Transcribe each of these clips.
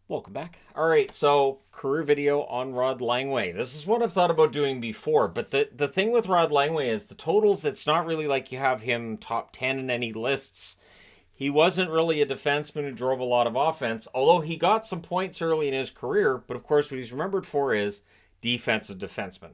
Welcome back. All right, so career video on Rod Langway. This is what I've thought about doing before, but the thing with Rod Langway is the totals, it's not really like you have him top 10 in any lists. He wasn't really a defenseman who drove a lot of offense, although he got some points early in his career, but of course what he's remembered for is defensive defenseman.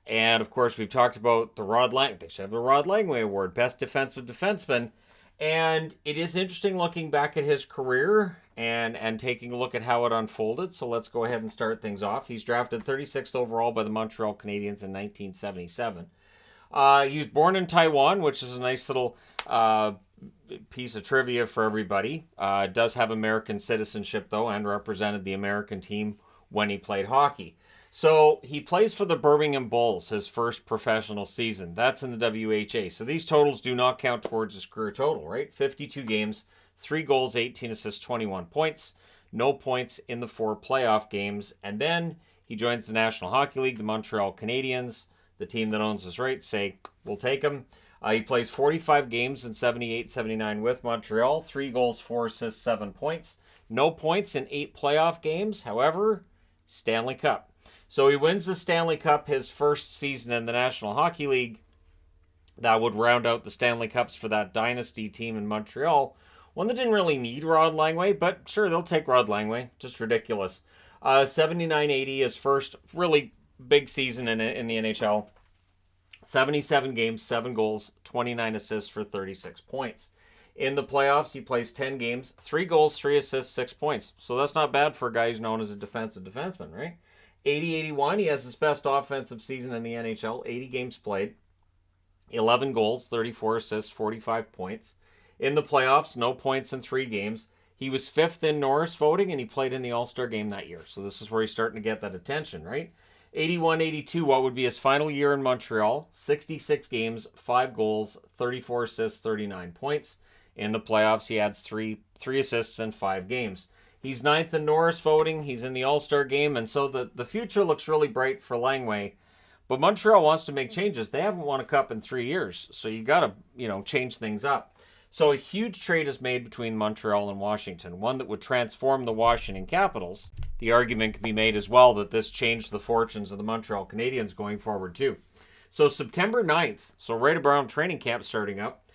And of course we've talked about they should have the Rod Langway Award, Best Defensive Defenseman. And it is interesting looking back at his career and taking a look at how it unfolded. So let's go ahead and start things off. He's drafted 36th overall by the Montreal Canadiens in 1977. He was born in Taiwan, which is a nice little piece of trivia for everybody. Does have American citizenship, though, and represented the American team when he played hockey. So he plays for the Birmingham Bulls, his first professional season. That's in the WHA. So these totals do not count towards his career total, right? 52 games, 3 goals, 18 assists, 21 points. No points in the 4 playoff games. And then he joins the National Hockey League, the Montreal Canadiens. The team that owns his rights say, we'll take him. He plays 45 games in 78-79 with Montreal. 3 goals, 4 assists, 7 points. No points in 8 playoff games. However, Stanley Cup. So he wins the Stanley Cup his first season in the National Hockey League. That would round out the Stanley Cups for that dynasty team in Montreal. One that didn't really need Rod Langway, but sure, they'll take Rod Langway. Just ridiculous. 79-80, his first really big season in the NHL. 77 games, 7 goals, 29 assists for 36 points. In the playoffs, he plays 10 games, 3 goals, 3 assists, 6 points. So that's not bad for a guy who's known as a defensive defenseman, right? 80-81, he has his best offensive season in the NHL, 80 games played, 11 goals, 34 assists, 45 points. In the playoffs, no points in 3 games. He was 5th in Norris voting, and he played in the All-Star game that year. So this is where he's starting to get that attention, right? 81-82, what would be his final year in Montreal, 66 games, 5 goals, 34 assists, 39 points. In the playoffs, he adds 3 assists in 5 games. He's 9th in Norris voting. He's in the All-Star game, and so the future looks really bright for Langway. But Montreal wants to make changes. They haven't won a cup in 3 years, so you got to, change things up. So a huge trade is made between Montreal and Washington, one that would transform the Washington Capitals. The argument can be made as well that this changed the fortunes of the Montreal Canadiens going forward too. So September 9th, so right around training camp starting up,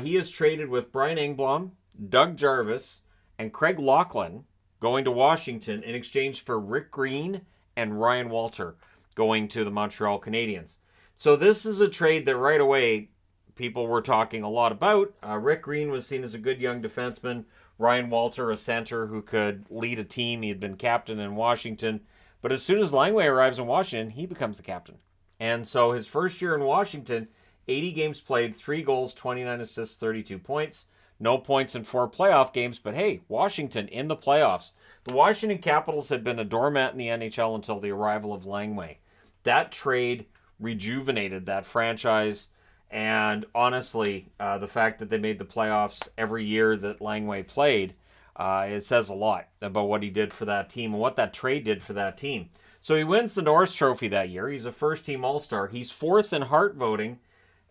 he is traded with Brian Engblom, Doug Jarvis, and Craig Laughlin going to Washington in exchange for Rick Green and Ryan Walter going to the Montreal Canadiens. So this is a trade that right away people were talking a lot about. Rick Green was seen as a good young defenseman. Ryan Walter, a center who could lead a team. He had been captain in Washington. But as soon as Langway arrives in Washington, he becomes the captain. And so his first year in Washington, 80 games played, 3 goals, 29 assists, 32 points. No points in 4 playoff games, but hey, Washington in the playoffs. The Washington Capitals had been a doormat in the NHL until the arrival of Langway. That trade rejuvenated that franchise, and honestly, the fact that they made the playoffs every year that Langway played, it says a lot about what he did for that team and what that trade did for that team. So he wins the Norris Trophy that year. He's a first-team All-Star. He's 4th in Hart voting,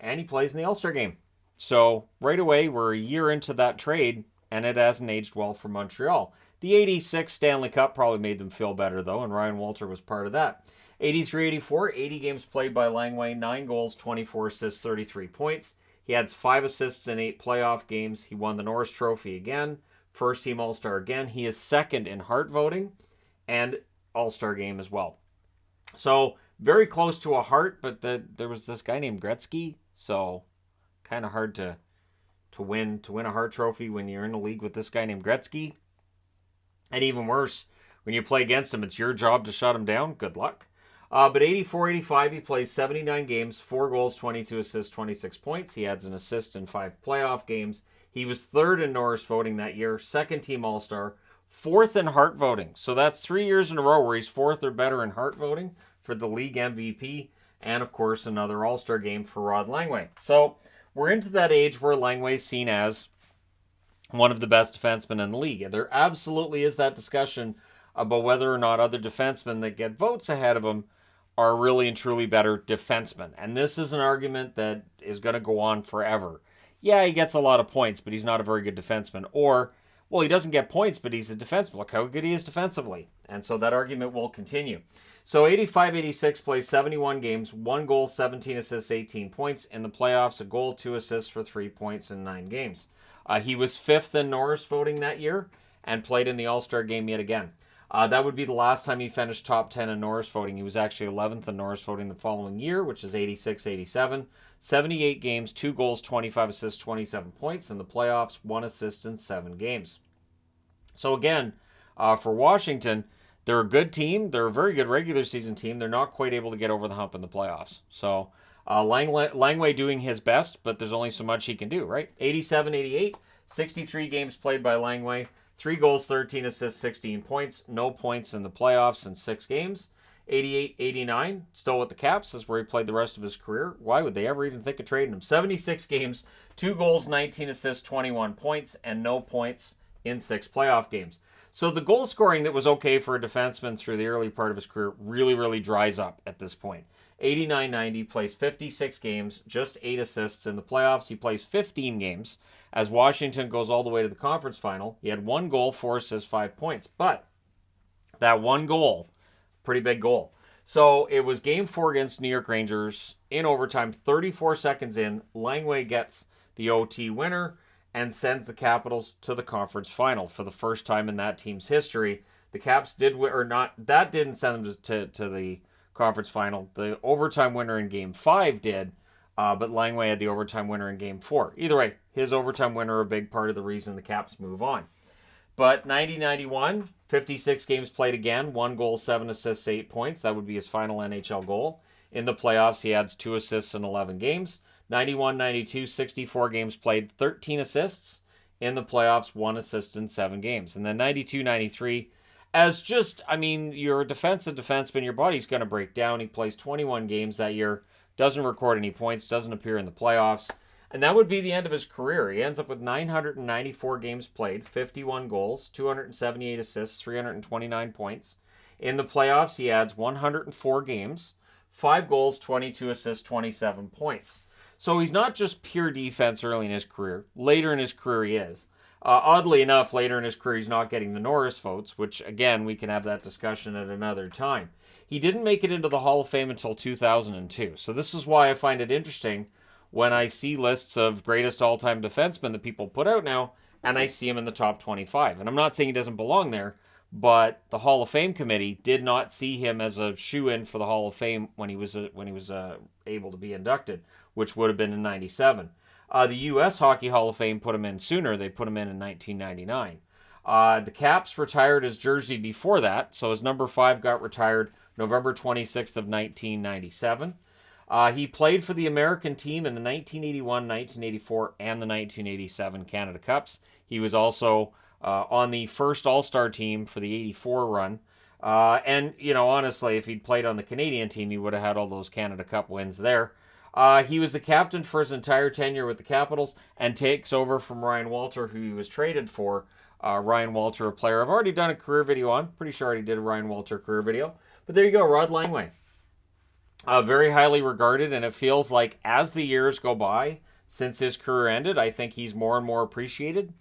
and he plays in the All-Star game. So right away, we're a year into that trade, and it hasn't aged well for Montreal. The 86 Stanley Cup probably made them feel better, though, and Ryan Walter was part of that. 83-84, 80 games played by Langway, 9 goals, 24 assists, 33 points. He adds 5 assists in 8 playoff games. He won the Norris Trophy again, first-team All-Star again. He is 2nd in Hart voting and All-Star game as well. So very close to a Hart, but there was this guy named Gretzky, so kind of hard to win a Hart Trophy when you're in a league with this guy named Gretzky. And even worse, when you play against him, it's your job to shut him down. Good luck. But 84-85, he plays 79 games, 4 goals, 22 assists, 26 points. He adds an assist in 5 playoff games. He was 3rd in Norris voting that year, 2nd-team All-Star, 4th in Hart voting. So that's 3 years in a row where he's 4th or better in Hart voting for the league MVP. And, of course, another All-Star game for Rod Langway. So we're into that age where Langway's seen as one of the best defensemen in the league. And there absolutely is that discussion about whether or not other defensemen that get votes ahead of him are really and truly better defensemen. And this is an argument that is going to go on forever. Yeah, he gets a lot of points, but he's not a very good defenseman. Or, well, he doesn't get points, but he's a defenseman. Look how good he is defensively. And so that argument will continue. So 85-86 plays 71 games, 1 goal, 17 assists, 18 points. In the playoffs, a goal, 2 assists for 3 points in 9 games. He was 5th in Norris voting that year and played in the All-Star game yet again. That would be the last time he finished top 10 in Norris voting. He was actually 11th in Norris voting the following year, which is 86-87. 78 games, 2 goals, 25 assists, 27 points. In the playoffs, 1 assist in 7 games. So again, for Washington, they're a good team. They're a very good regular season team. They're not quite able to get over the hump in the playoffs. So Langway doing his best, but there's only so much he can do, right? 87-88, 63 games played by Langway. 3 goals, 13 assists, 16 points. No points in the playoffs in 6 games. 88-89, still with the Caps. That's where he played the rest of his career. Why would they ever even think of trading him? 76 games, 2 goals, 19 assists, 21 points, and no points in 6 playoff games. So the goal scoring that was okay for a defenseman through the early part of his career really dries up at this point. 89-90, plays 56 games, just 8 assists. In the playoffs, he plays 15 games. As Washington goes all the way to the conference final, he had 1 goal, 4 assists, 5 points. But that 1 goal, pretty big goal. So it was game 4 against New York Rangers in overtime, 34 seconds in. Langway gets the OT winner and sends the Capitals to the conference final for the first time in that team's history. The Caps did, or not, that didn't send them to the conference final. The overtime winner in game 5 did, but Langway had the overtime winner in game 4. Either way, his overtime winner a big part of the reason the Caps move on. But 90-91, 56 games played again, 1 goal, 7 assists, 8 points. That would be his final NHL goal. In the playoffs, he adds 2 assists in 11 games. 91-92, 64 games played, 13 assists. In the playoffs, 1 assist in 7 games. And then 92-93, as just, I mean, you're a defensive defenseman, your body's going to break down. He plays 21 games that year, doesn't record any points, doesn't appear in the playoffs. And that would be the end of his career. He ends up with 994 games played, 51 goals, 278 assists, 329 points. In the playoffs, he adds 104 games, 5 goals, 22 assists, 27 points. So he's not just pure defense early in his career. Later in his career, he is. Oddly enough, later in his career, he's not getting the Norris votes, which, again, we can have that discussion at another time. He didn't make it into the Hall of Fame until 2002. So this is why I find it interesting when I see lists of greatest all-time defensemen that people put out now, and I see him in the top 25. And I'm not saying he doesn't belong there, but the Hall of Fame committee did not see him as a shoe-in for the Hall of Fame when he was able to be inducted, which would have been in 97. The U.S. Hockey Hall of Fame put him in sooner. They put him in 1999. The Caps retired his jersey before that, so his number 5 got retired November 26th of 1997. He played for the American team in the 1981, 1984, and the 1987 Canada Cups. He was also on the first All-Star team for the 84 run. And, you know, honestly, if he'd played on the Canadian team, he would have had all those Canada Cup wins there. He was the captain for his entire tenure with the Capitals and takes over from Ryan Walter, who he was traded for. Ryan Walter, a player I've already done a career video on. Pretty sure I already did a Ryan Walter career video. But there you go, Rod Langway. Very highly regarded, and it feels like as the years go by since his career ended, I think he's more and more appreciated.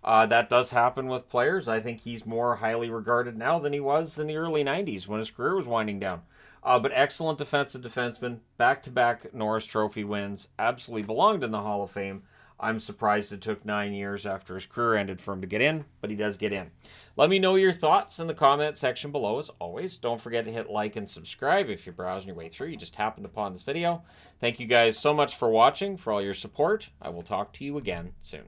That does happen with players. I think he's more highly regarded now than he was in the early 90s when his career was winding down. But excellent defensive defenseman, back-to-back Norris Trophy wins, absolutely belonged in the Hall of Fame. I'm surprised it took 9 years after his career ended for him to get in, but he does get in. Let me know your thoughts in the comment section below, as always. Don't forget to hit like and subscribe if you're browsing your way through. You just happened upon this video. Thank you guys so much for watching, for all your support. I will talk to you again soon.